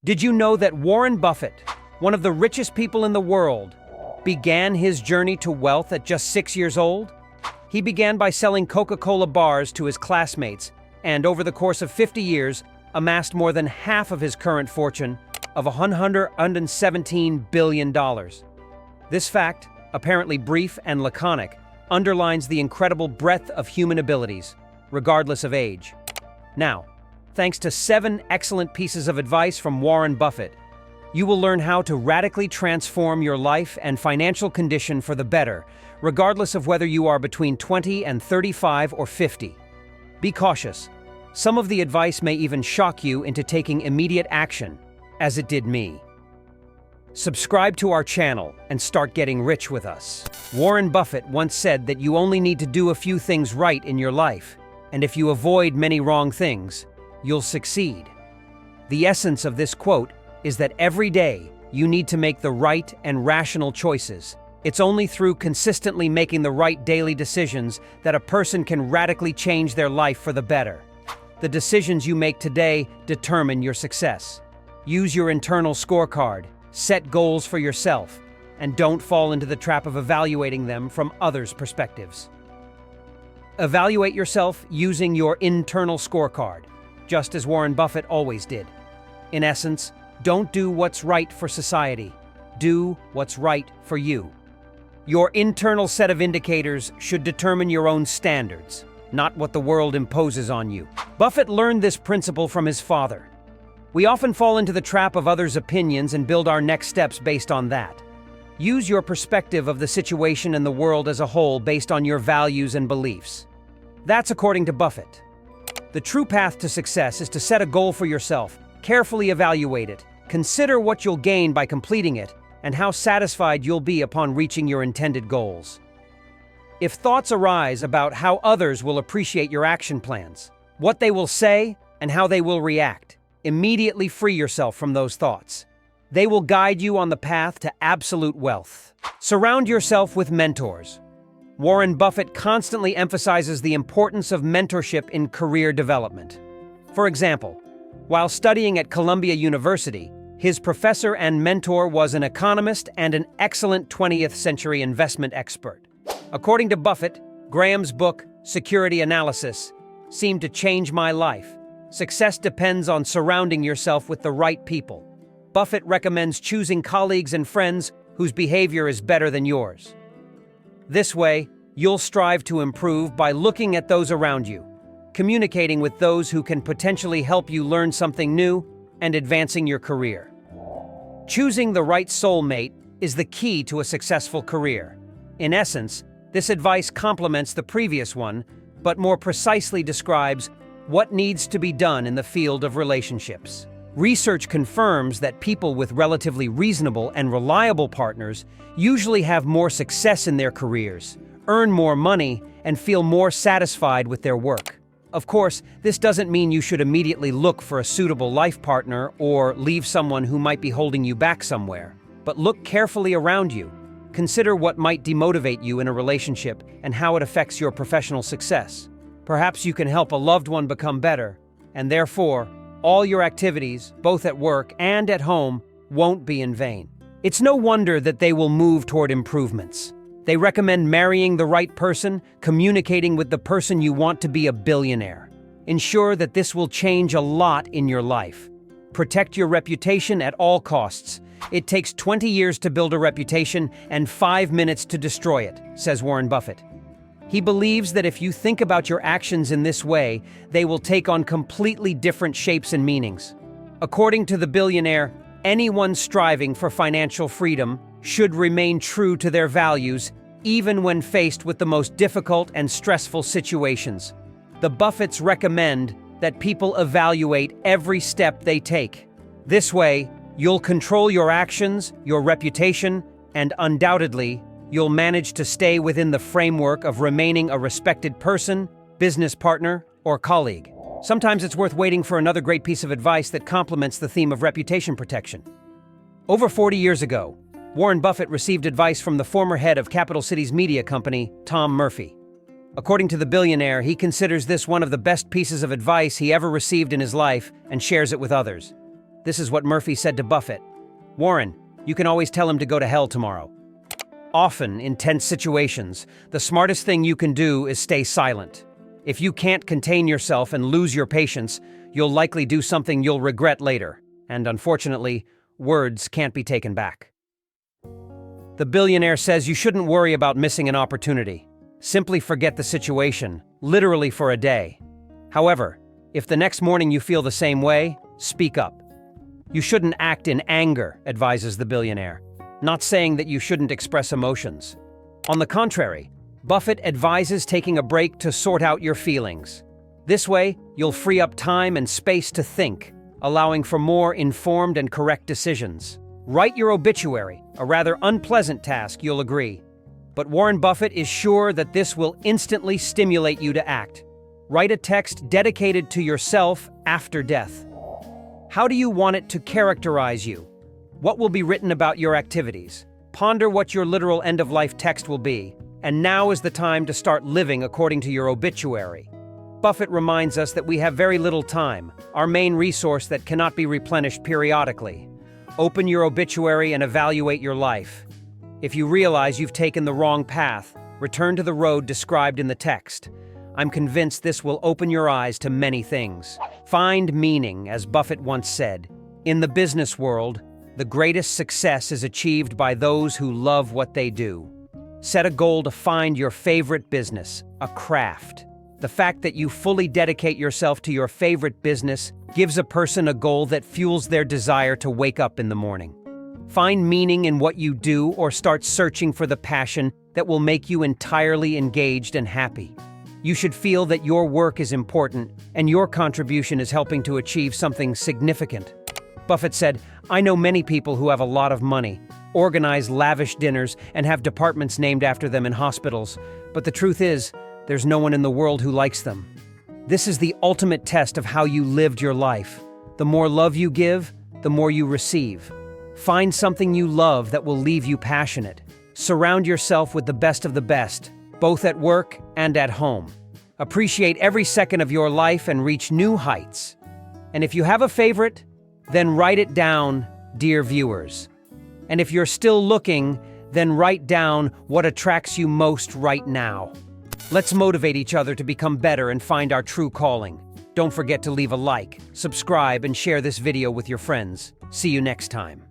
Did you know that Warren Buffett, one of the richest people in the world, began his journey to wealth at just 6 years old? He began by selling Coca-Cola bars to his classmates, and over the course of 50 years, amassed more than half of his current fortune of $117 billion. This fact, apparently brief and laconic, underlines the incredible breadth of human abilities, regardless of age. Now, thanks to 7 excellent pieces of advice from Warren Buffett, you will learn how to radically transform your life and financial condition for the better, regardless of whether you are between 20 and 35 or 50. Be cautious. Some of the advice may even shock you into taking immediate action, as it did me. Subscribe to our channel and start getting rich with us. Warren Buffett once said that you only need to do a few things right in your life, and if you avoid many wrong things, you'll succeed. The essence of this quote is that every day you need to make the right and rational choices. It's only through consistently making the right daily decisions that a person can radically change their life for the better. The decisions you make today determine your success. Use your internal scorecard, set goals for yourself, and don't fall into the trap of evaluating them from others' perspectives. Evaluate yourself using your internal scorecard, just as Warren Buffett always did. In essence, don't do what's right for society. Do what's right for you. Your internal set of indicators should determine your own standards, not what the world imposes on you. Buffett learned this principle from his father. We often fall into the trap of others' opinions and build our next steps based on that. Use your perspective of the situation and the world as a whole based on your values and beliefs. That's according to Buffett. The true path to success is to set a goal for yourself, carefully evaluate it, consider what you'll gain by completing it, and how satisfied you'll be upon reaching your intended goals. If thoughts arise about how others will appreciate your action plans, what they will say, and how they will react, immediately free yourself from those thoughts. They will guide you on the path to absolute wealth. Surround yourself with mentors. Warren Buffett constantly emphasizes the importance of mentorship in career development. For example, while studying at Columbia University, his professor and mentor was an economist and an excellent 20th century investment expert. According to Buffett, Graham's book, Security Analysis, seemed to change my life. Success depends on surrounding yourself with the right people. Buffett recommends choosing colleagues and friends whose behavior is better than yours. This way, you'll strive to improve by looking at those around you, communicating with those who can potentially help you learn something new, and advancing your career. Choosing the right soulmate is the key to a successful career. In essence, this advice complements the previous one, but more precisely describes what needs to be done in the field of relationships. Research confirms that people with relatively reasonable and reliable partners usually have more success in their careers, earn more money, and feel more satisfied with their work. Of course, this doesn't mean you should immediately look for a suitable life partner or leave someone who might be holding you back somewhere. But look carefully around you. Consider what might demotivate you in a relationship and how it affects your professional success. Perhaps you can help a loved one become better, and therefore, all your activities, both at work and at home, won't be in vain. It's no wonder that they will move toward improvements. They recommend marrying the right person, communicating with the person you want to be a billionaire. Ensure that this will change a lot in your life. Protect your reputation at all costs. It takes 20 years to build a reputation and 5 minutes to destroy it, says Warren Buffett. He believes that if you think about your actions in this way, they will take on completely different shapes and meanings. According to the billionaire, anyone striving for financial freedom should remain true to their values, even when faced with the most difficult and stressful situations. The Buffetts recommend that people evaluate every step they take. This way, you'll control your actions, your reputation, and undoubtedly, you'll manage to stay within the framework of remaining a respected person, business partner, or colleague. Sometimes it's worth waiting for another great piece of advice that complements the theme of reputation protection. Over 40 years ago, Warren Buffett received advice from the former head of Capital Cities media company, Tom Murphy. According to the billionaire, he considers this one of the best pieces of advice he ever received in his life and shares it with others. This is what Murphy said to Buffett. Warren, you can always tell him to go to hell tomorrow. Often, in tense situations, the smartest thing you can do is stay silent. If you can't contain yourself and lose your patience, you'll likely do something you'll regret later. And unfortunately, words can't be taken back. The billionaire says you shouldn't worry about missing an opportunity. Simply forget the situation, literally for a day. However, if the next morning you feel the same way, speak up. You shouldn't act in anger, advises the billionaire, not saying that you shouldn't express emotions. On the contrary, Buffett advises taking a break to sort out your feelings. This way, you'll free up time and space to think, allowing for more informed and correct decisions. Write your obituary, a rather unpleasant task, you'll agree. But Warren Buffett is sure that this will instantly stimulate you to act. Write a text dedicated to yourself after death. How do you want it to characterize you? What will be written about your activities? Ponder what your literal end-of-life text will be, and now is the time to start living according to your obituary. Buffett reminds us that we have very little time, our main resource that cannot be replenished periodically. Open your obituary and evaluate your life. If you realize you've taken the wrong path, return to the road described in the text. I'm convinced this will open your eyes to many things. Find meaning, as Buffett once said. In the business world, the greatest success is achieved by those who love what they do. Set a goal to find your favorite business, a craft. The fact that you fully dedicate yourself to your favorite business gives a person a goal that fuels their desire to wake up in the morning. Find meaning in what you do or start searching for the passion that will make you entirely engaged and happy. You should feel that your work is important and your contribution is helping to achieve something significant. Buffett said, I know many people who have a lot of money, organize lavish dinners, and have departments named after them in hospitals, but the truth is, there's no one in the world who likes them. This is the ultimate test of how you lived your life. The more love you give, the more you receive. Find something you love that will leave you passionate. Surround yourself with the best of the best, both at work and at home. Appreciate every second of your life and reach new heights. And if you have a favorite, then write it down, dear viewers. And if you're still looking, then write down what attracts you most right now. Let's motivate each other to become better and find our true calling. Don't forget to leave a like, subscribe, and share this video with your friends. See you next time.